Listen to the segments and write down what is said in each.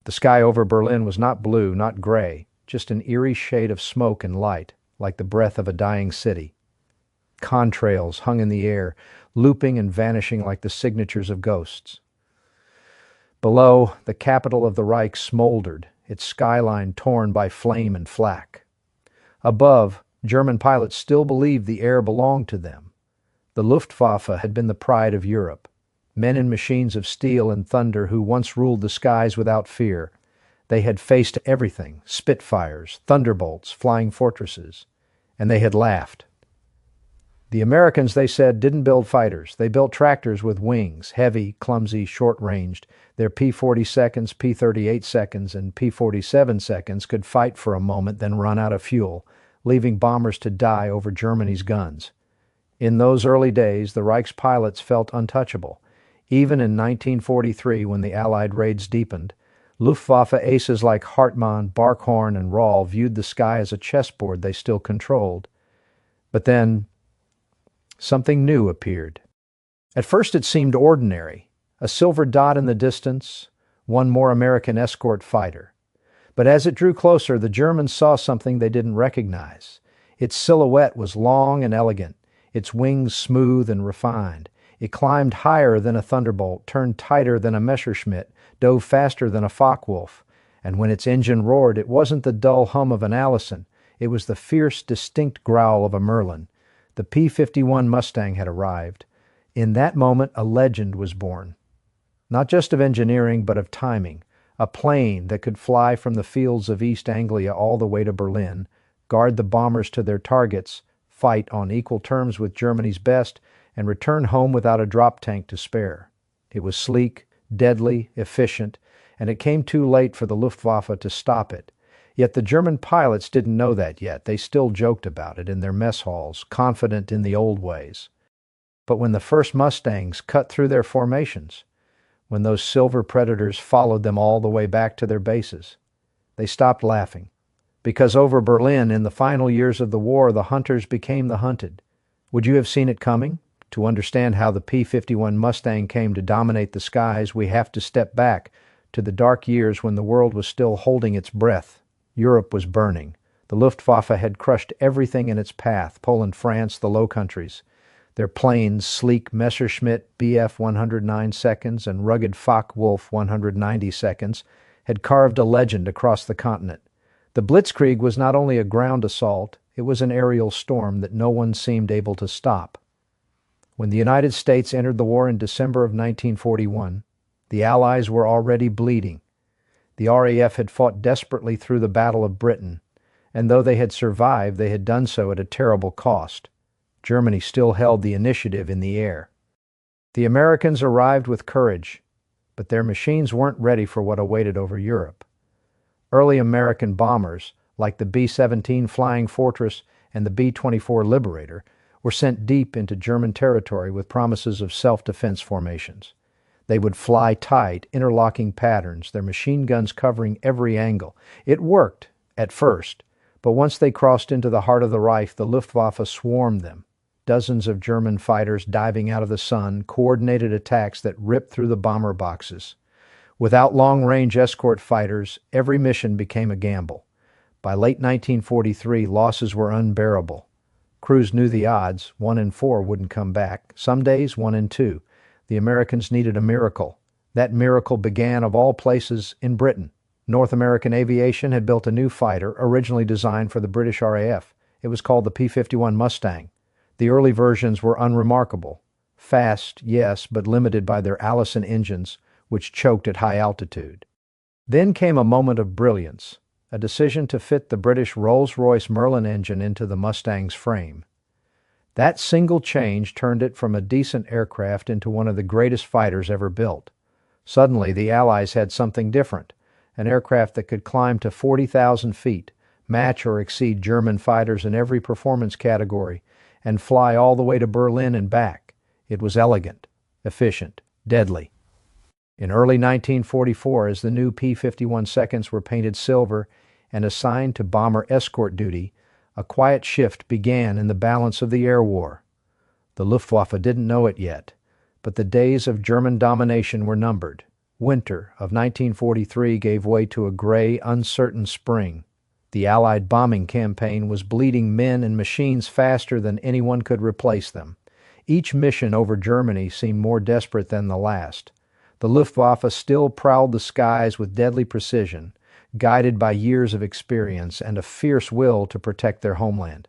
The sky over Berlin was not blue, not gray, just an eerie shade of smoke and light, like the breath of a dying city. Contrails hung in the air, looping and vanishing like the signatures of ghosts. Below, the capital of the Reich smoldered, its skyline torn by flame and flak. Above, German pilots still believed the air belonged to them. The Luftwaffe had been the pride of Europe, men in machines of steel and thunder who once ruled the skies without fear. They had faced everything, Spitfires, Thunderbolts, flying fortresses, and they had laughed. The Americans, they said, didn't build fighters. They built tractors with wings, heavy, clumsy, short-ranged. Their P-42s, P-38s, and P-47s could fight for a moment, then run out of fuel, leaving bombers to die over Germany's guns. In those early days, the Reich's pilots felt untouchable. Even in 1943, when the Allied raids deepened, Luftwaffe aces like Hartmann, Barkhorn, and Rahl viewed the sky as a chessboard they still controlled. But then, something new appeared. At first it seemed ordinary, a silver dot in the distance, one more American escort fighter. But as it drew closer, the Germans saw something they didn't recognize. Its silhouette was long and elegant, its wings smooth and refined. It climbed higher than a Thunderbolt, turned tighter than a Messerschmitt, dove faster than a Focke Wulf. And when its engine roared, it wasn't the dull hum of an Allison. It was the fierce, distinct growl of a Merlin. The P-51 Mustang had arrived. In that moment, a legend was born. Not just of engineering, but of timing. A plane that could fly from the fields of East Anglia all the way to Berlin, guard the bombers to their targets, fight on equal terms with Germany's best, and return home without a drop tank to spare. It was sleek, deadly, efficient, and it came too late for the Luftwaffe to stop it. Yet the German pilots didn't know that yet. They still joked about it in their mess halls, confident in the old ways. But when the first Mustangs cut through their formations, when those silver predators followed them all the way back to their bases, they stopped laughing. Because over Berlin, in the final years of the war, the hunters became the hunted. Would you have seen it coming? To understand how the P-51 Mustang came to dominate the skies, we have to step back to the dark years when the world was still holding its breath. Europe was burning. The Luftwaffe had crushed everything in its path, Poland, France, the Low Countries. Their planes, sleek Messerschmitt Bf 109 seconds and rugged Focke Wulf 190 seconds, had carved a legend across the continent. The Blitzkrieg was not only a ground assault, it was an aerial storm that no one seemed able to stop. When the United States entered the war in December of 1941, the Allies were already bleeding. The RAF had fought desperately through the Battle of Britain, and though they had survived, they had done so at a terrible cost. Germany still held the initiative in the air. The Americans arrived with courage, but their machines weren't ready for what awaited over Europe. Early American bombers, like the B-17 Flying Fortress and the B-24 Liberator, were sent deep into German territory with promises of self-defense formations. They would fly tight, interlocking patterns, their machine guns covering every angle. It worked, at first, but once they crossed into the heart of the Reich, the Luftwaffe swarmed them. Dozens of German fighters diving out of the sun, coordinated attacks that ripped through the bomber boxes. Without long-range escort fighters, every mission became a gamble. By late 1943, losses were unbearable. Crews knew the odds, 1 in 4 wouldn't come back. Some days, 1 in 2. The Americans needed a miracle. That miracle began, of all places, in Britain. North American Aviation had built a new fighter, originally designed for the British RAF. It was called the P-51 Mustang. The early versions were unremarkable. Fast, yes, but limited by their Allison engines, which choked at high altitude. Then came a moment of brilliance, a decision to fit the British Rolls-Royce Merlin engine into the Mustang's frame. That single change turned it from a decent aircraft into one of the greatest fighters ever built. Suddenly, the Allies had something different, an aircraft that could climb to 40,000 feet, match or exceed German fighters in every performance category, and fly all the way to Berlin and back. It was elegant, efficient, deadly. In early 1944, as the new P-51 seconds were painted silver and assigned to bomber escort duty, a quiet shift began in the balance of the air war. The Luftwaffe didn't know it yet, but the days of German domination were numbered. Winter of 1943 gave way to a gray, uncertain spring. The Allied bombing campaign was bleeding men and machines faster than anyone could replace them. Each mission over Germany seemed more desperate than the last. The Luftwaffe still prowled the skies with deadly precision, guided by years of experience and a fierce will to protect their homeland.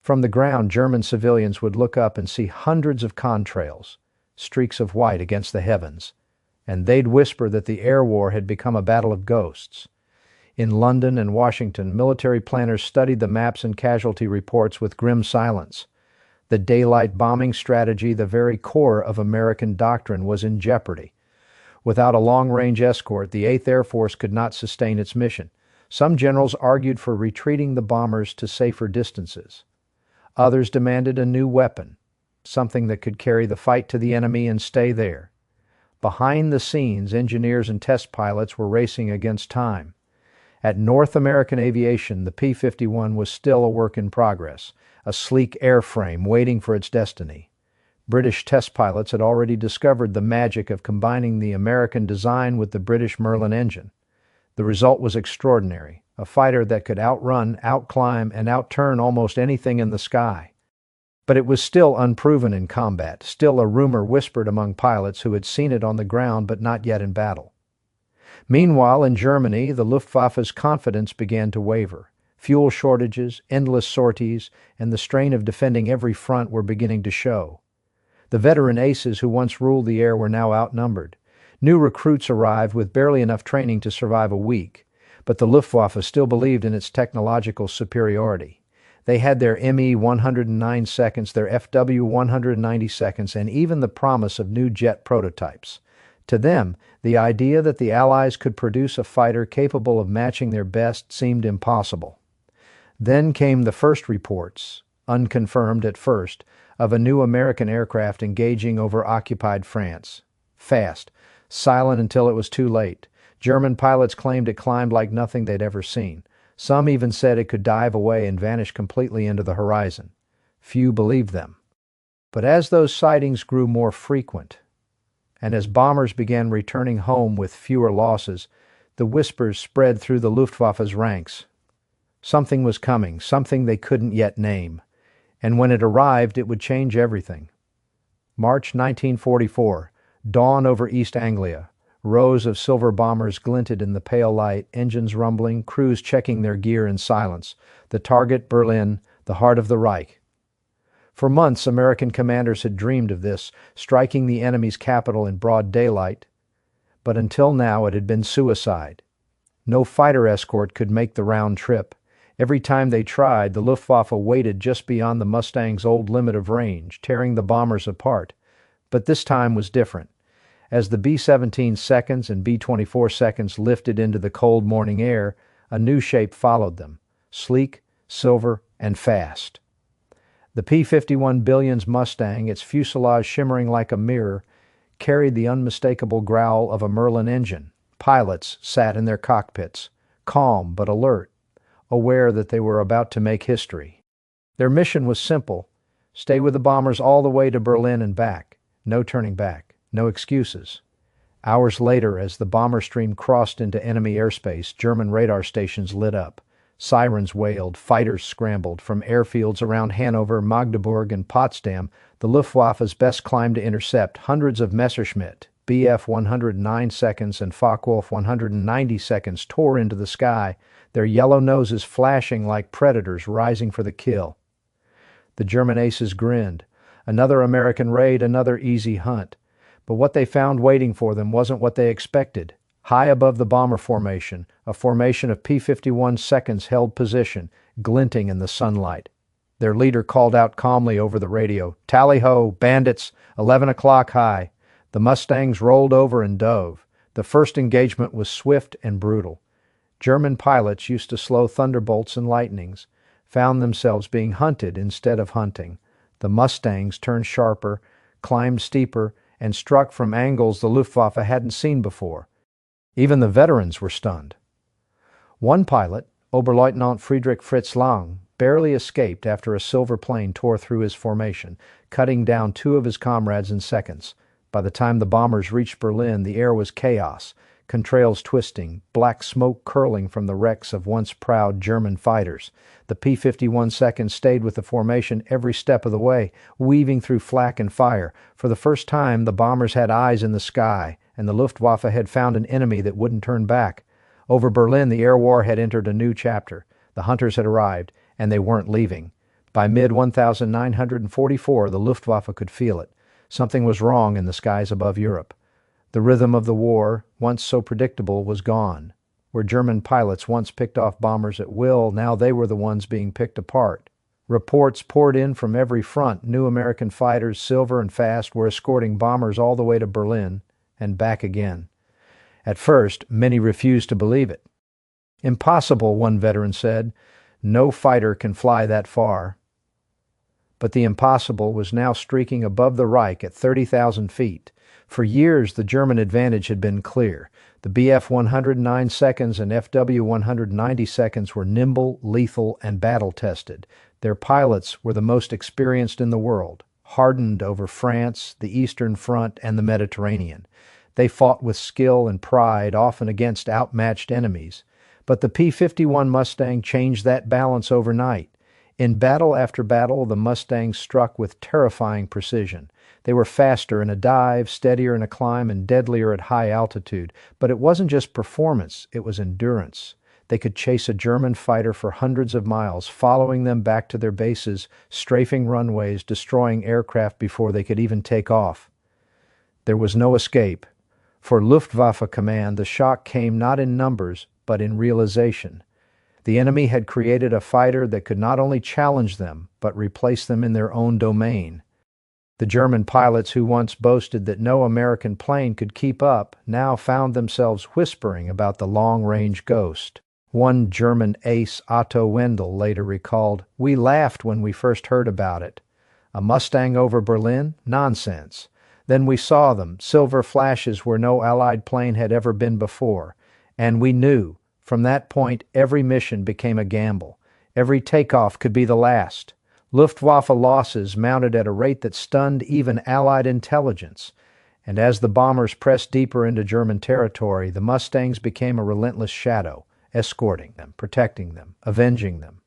From the ground, German civilians would look up and see hundreds of contrails, streaks of white against the heavens, and they'd whisper that the air war had become a battle of ghosts. In London and Washington, military planners studied the maps and casualty reports with grim silence. The daylight bombing strategy, the very core of American doctrine, was in jeopardy. Without a long-range escort, the 8th Air Force could not sustain its mission. Some generals argued for retreating the bombers to safer distances. Others demanded a new weapon, something that could carry the fight to the enemy and stay there. Behind the scenes, engineers and test pilots were racing against time. At North American Aviation, the P-51 was still a work in progress, a sleek airframe waiting for its destiny. British test pilots had already discovered the magic of combining the American design with the British Merlin engine. The result was extraordinary, a fighter that could outrun, outclimb, and outturn almost anything in the sky. But it was still unproven in combat, still a rumor whispered among pilots who had seen it on the ground but not yet in battle. Meanwhile, in Germany, the Luftwaffe's confidence began to waver. Fuel shortages, endless sorties, and the strain of defending every front were beginning to show. The veteran aces who once ruled the air were now outnumbered. New recruits arrived with barely enough training to survive a week, but the Luftwaffe still believed in its technological superiority. They had their Me 109 seconds, their FW 190 seconds, and even the promise of new jet prototypes. To them, the idea that the Allies could produce a fighter capable of matching their best seemed impossible. Then came the first reports, unconfirmed at first, of a new American aircraft engaging over occupied France. Fast, silent until it was too late. German pilots claimed it climbed like nothing they'd ever seen. Some even said it could dive away and vanish completely into the horizon. Few believed them. But as those sightings grew more frequent, and as bombers began returning home with fewer losses, the whispers spread through the Luftwaffe's ranks. Something was coming, something they couldn't yet name. And when it arrived, it would change everything. March 1944, dawn over East Anglia. Rows of silver bombers glinted in the pale light, engines rumbling, crews checking their gear in silence. The target, Berlin, the heart of the Reich. For months, American commanders had dreamed of this, striking the enemy's capital in broad daylight. But until now, it had been suicide. No fighter escort could make the round trip. Every time they tried, the Luftwaffe waited just beyond the Mustang's old limit of range, tearing the bombers apart. But this time was different. As the B-17 seconds and B-24 seconds lifted into the cold morning air, a new shape followed them, sleek, silver, and fast. The P-51 Billion's Mustang, its fuselage shimmering like a mirror, carried the unmistakable growl of a Merlin engine. Pilots sat in their cockpits, calm but alert, aware that they were about to make history. Their mission was simple: stay with the bombers all the way to Berlin and back. No turning back, no excuses. Hours later, as the bomber stream crossed into enemy airspace, German radar stations lit up. Sirens wailed, fighters scrambled. From airfields around Hanover, Magdeburg, and Potsdam, the Luftwaffe's best climbed to intercept. Hundreds of Messerschmitt, Bf 109 seconds and Focke Wulf 190 seconds tore into the sky, their yellow noses flashing like predators rising for the kill. The German aces grinned. Another American raid, another easy hunt. But what they found waiting for them wasn't what they expected. High above the bomber formation, a formation of P-51 seconds held position, glinting in the sunlight. Their leader called out calmly over the radio, "Tally-ho, bandits, 11 o'clock high." The Mustangs rolled over and dove. The first engagement was swift and brutal. German pilots, used to slow thunderbolts and lightnings, found themselves being hunted instead of hunting. The Mustangs turned sharper, climbed steeper, and struck from angles the Luftwaffe hadn't seen before. Even the veterans were stunned. One pilot, Oberleutnant Friedrich Fritz Lang, barely escaped after a silver plane tore through his formation, cutting down two of his comrades in seconds. By the time the bombers reached Berlin, the air was chaos, contrails twisting, black smoke curling from the wrecks of once proud German fighters. The P-51 Mustang stayed with the formation every step of the way, weaving through flak and fire. For the first time, the bombers had eyes in the sky, and the Luftwaffe had found an enemy that wouldn't turn back. Over Berlin, the air war had entered a new chapter. The hunters had arrived, and they weren't leaving. By mid-1944, the Luftwaffe could feel it. Something was wrong in the skies above Europe. The rhythm of the war, once so predictable, was gone. Where German pilots once picked off bombers at will, now they were the ones being picked apart. Reports poured in from every front. New American fighters, silver and fast, were escorting bombers all the way to Berlin and back again. At first, many refused to believe it. "Impossible," one veteran said. "No fighter can fly that far." But the impossible was now streaking above the Reich at 30,000 feet. For years, the German advantage had been clear. The Bf 109 seconds and Fw 190 seconds were nimble, lethal, and battle-tested. Their pilots were the most experienced in the world, hardened over France, the Eastern Front, and the Mediterranean. They fought with skill and pride, often against outmatched enemies. But the P-51 Mustang changed that balance overnight. In battle after battle, the Mustangs struck with terrifying precision. They were faster in a dive, steadier in a climb, and deadlier at high altitude. But it wasn't just performance, it was endurance. They could chase a German fighter for hundreds of miles, following them back to their bases, strafing runways, destroying aircraft before they could even take off. There was no escape. For Luftwaffe command, the shock came not in numbers, but in realization. The enemy had created a fighter that could not only challenge them, but replace them in their own domain. The German pilots who once boasted that no American plane could keep up now found themselves whispering about the long-range ghost. One German ace, Otto Wendel, later recalled, "We laughed when we first heard about it. A Mustang over Berlin? Nonsense. Then we saw them, silver flashes where no Allied plane had ever been before. And we knew. From that point, every mission became a gamble. Every takeoff could be the last. Luftwaffe losses mounted at a rate that stunned even Allied intelligence. And as the bombers pressed deeper into German territory, the Mustangs became a relentless shadow, escorting them, protecting them, avenging them.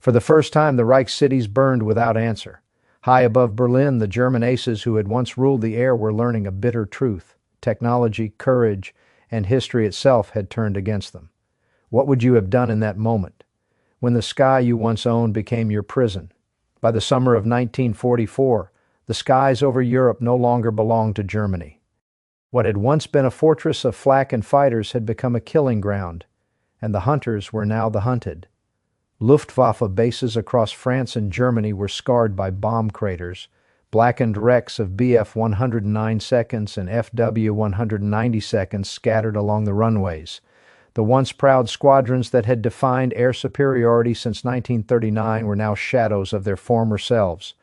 For the first time, the Reich cities burned without answer. High above Berlin, the German aces who had once ruled the air were learning a bitter truth. Technology, courage, and history itself had turned against them. What would you have done in that moment, when the sky you once owned became your prison? By the summer of 1944, the skies over Europe no longer belonged to Germany. What had once been a fortress of flak and fighters had become a killing ground, and the hunters were now the hunted. Luftwaffe bases across France and Germany were scarred by bomb craters, blackened wrecks of Bf 109 seconds and Fw 190 seconds scattered along the runways. The once proud squadrons that had defined air superiority since 1939 were now shadows of their former selves.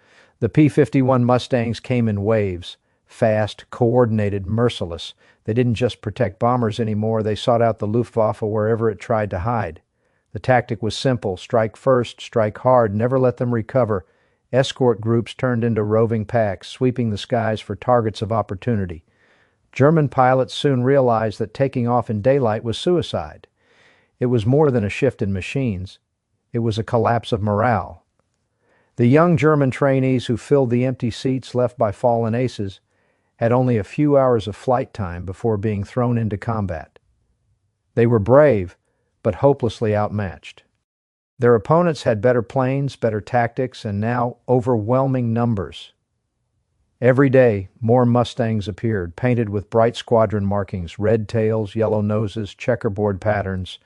The P-51 Mustangs came in waves, fast, coordinated, merciless. They didn't just protect bombers anymore, they sought out the Luftwaffe wherever it tried to hide. The tactic was simple: strike first, strike hard, never let them recover. Escort groups turned into roving packs, sweeping the skies for targets of opportunity. German pilots soon realized that taking off in daylight was suicide. It was more than a shift in machines. It was a collapse of morale. The young German trainees who filled the empty seats left by fallen aces had only a few hours of flight time before being thrown into combat. They were brave, but hopelessly outmatched. Their opponents had better planes, better tactics, and now overwhelming numbers. Every day, more Mustangs appeared, painted with bright squadron markings, red tails, yellow noses, checkerboard patterns.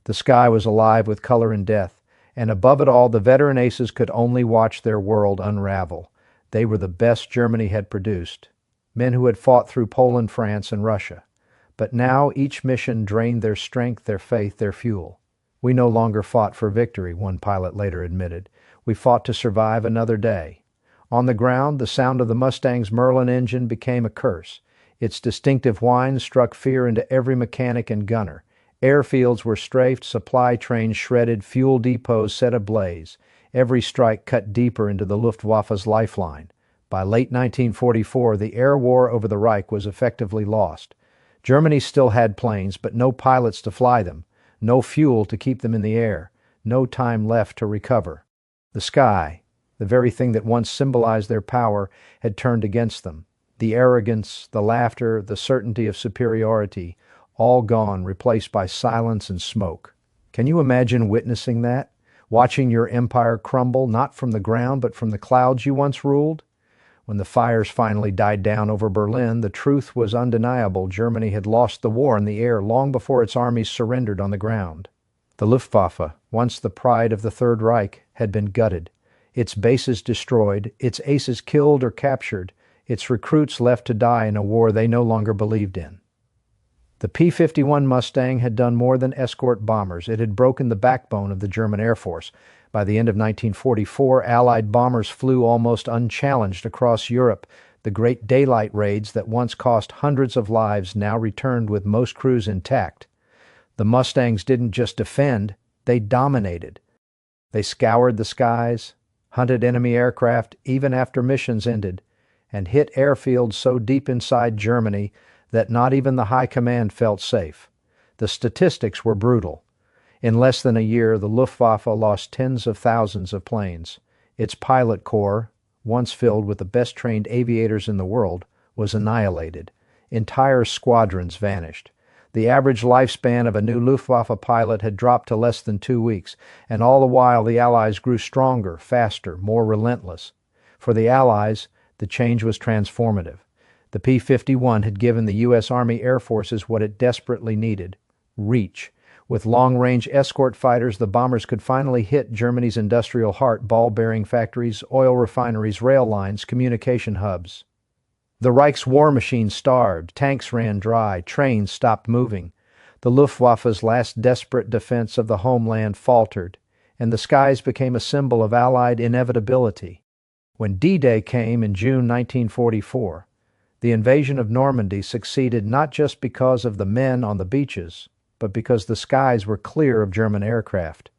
The sky was alive with color and death, and above it all, the veteran aces could only watch their world unravel. They were the best Germany had produced, men who had fought through Poland, France, and Russia. But now each mission drained their strength, their faith, their fuel. "We no longer fought for victory," one pilot later admitted. "We fought to survive another day." On the ground, the sound of the Mustang's Merlin engine became a curse. Its distinctive whine struck fear into every mechanic and gunner. Airfields were strafed, supply trains shredded, fuel depots set ablaze. Every strike cut deeper into the Luftwaffe's lifeline. By late 1944, the air war over the Reich was effectively lost. Germany still had planes, but no pilots to fly them, no fuel to keep them in the air, no time left to recover. The sky, the very thing that once symbolized their power, had turned against them. The arrogance, the laughter, the certainty of superiority, all gone, replaced by silence and smoke. Can you imagine witnessing that? Watching your empire crumble, not from the ground, but from the clouds you once ruled? When the fires finally died down over Berlin, the truth was undeniable. Germany had lost the war in the air long before its armies surrendered on the ground. The Luftwaffe, once the pride of the Third Reich, had been gutted, its bases destroyed, its aces killed or captured, its recruits left to die in a war they no longer believed in. The P-51 Mustang had done more than escort bombers. It had broken the backbone of the German Air Force. By the end of 1944, Allied bombers flew almost unchallenged across Europe. The great daylight raids that once cost hundreds of lives now returned with most crews intact. The Mustangs didn't just defend, they dominated. They scoured the skies, hunted enemy aircraft even after missions ended, and hit airfields so deep inside Germany that not even the high command felt safe. The statistics were brutal. In less than a year, the Luftwaffe lost tens of thousands of planes. Its pilot corps, once filled with the best-trained aviators in the world, was annihilated. Entire squadrons vanished. The average lifespan of a new Luftwaffe pilot had dropped to less than 2 weeks, and all the while the Allies grew stronger, faster, more relentless. For the Allies, the change was transformative. The P-51 had given the U.S. Army Air Forces what it desperately needed: reach. With long-range escort fighters, the bombers could finally hit Germany's industrial heart: ball-bearing factories, oil refineries, rail lines, communication hubs. The Reich's war machine starved, tanks ran dry, trains stopped moving. The Luftwaffe's last desperate defense of the homeland faltered, and the skies became a symbol of Allied inevitability. When D-Day came in June 1944, the invasion of Normandy succeeded not just because of the men on the beaches, but because the skies were clear of German aircraft.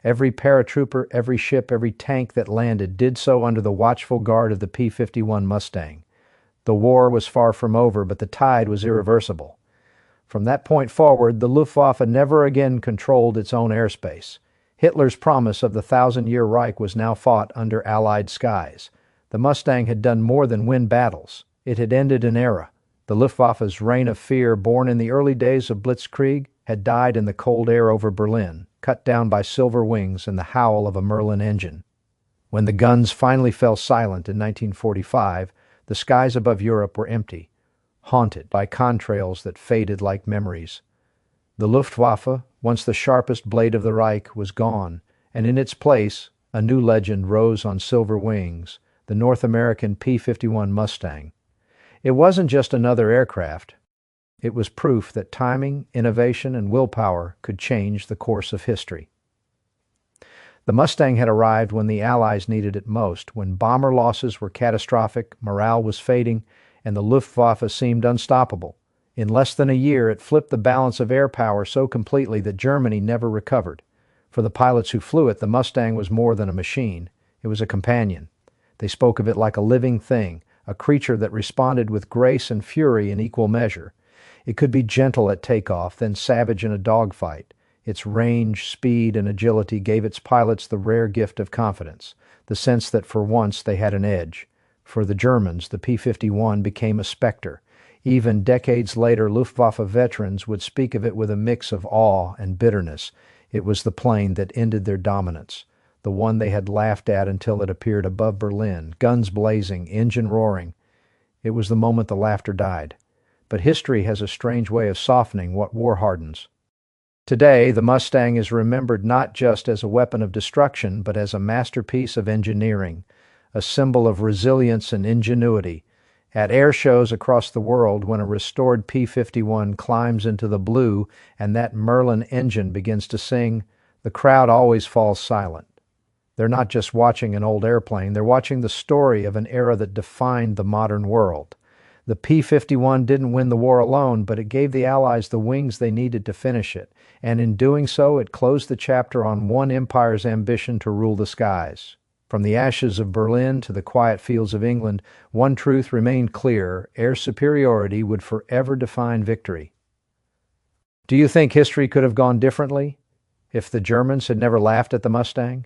Every paratrooper, every ship, every tank that landed did so under the watchful guard of the P-51 Mustang. The war was far from over, but the tide was irreversible. From that point forward, the Luftwaffe never again controlled its own airspace. Hitler's promise of the 1,000-year Reich was now fought under Allied skies. The Mustang had done more than win battles. It had ended an era. The Luftwaffe's reign of fear, born in the early days of Blitzkrieg, had died in the cold air over Berlin, cut down by silver wings and the howl of a Merlin engine. When the guns finally fell silent in 1945, the skies above Europe were empty, haunted by contrails that faded like memories. The Luftwaffe, once the sharpest blade of the Reich, was gone, and in its place, a new legend rose on silver wings: the North American P-51 Mustang. It wasn't just another aircraft. It was proof that timing, innovation, and willpower could change the course of history. The Mustang had arrived when the Allies needed it most, when bomber losses were catastrophic, morale was fading, and the Luftwaffe seemed unstoppable. In less than a year, it flipped the balance of air power so completely that Germany never recovered. For the pilots who flew it, the Mustang was more than a machine. It was a companion. They spoke of it like a living thing, a creature that responded with grace and fury in equal measure. It could be gentle at takeoff, then savage in a dogfight. Its range, speed, and agility gave its pilots the rare gift of confidence, the sense that for once they had an edge. For the Germans, the P-51 became a specter. Even decades later, Luftwaffe veterans would speak of it with a mix of awe and bitterness. It was the plane that ended their dominance, the one they had laughed at until it appeared above Berlin, guns blazing, engine roaring. It was the moment the laughter died. But history has a strange way of softening what war hardens. Today, the Mustang is remembered not just as a weapon of destruction, but as a masterpiece of engineering, a symbol of resilience and ingenuity. At air shows across the world, when a restored P-51 climbs into the blue and that Merlin engine begins to sing, the crowd always falls silent. They're not just watching an old airplane, they're watching the story of an era that defined the modern world. The P-51 didn't win the war alone, but it gave the Allies the wings they needed to finish it, and in doing so, it closed the chapter on one empire's ambition to rule the skies. From the ashes of Berlin to the quiet fields of England, one truth remained clear: air superiority would forever define victory. Do you think history could have gone differently if the Germans had never laughed at the Mustang?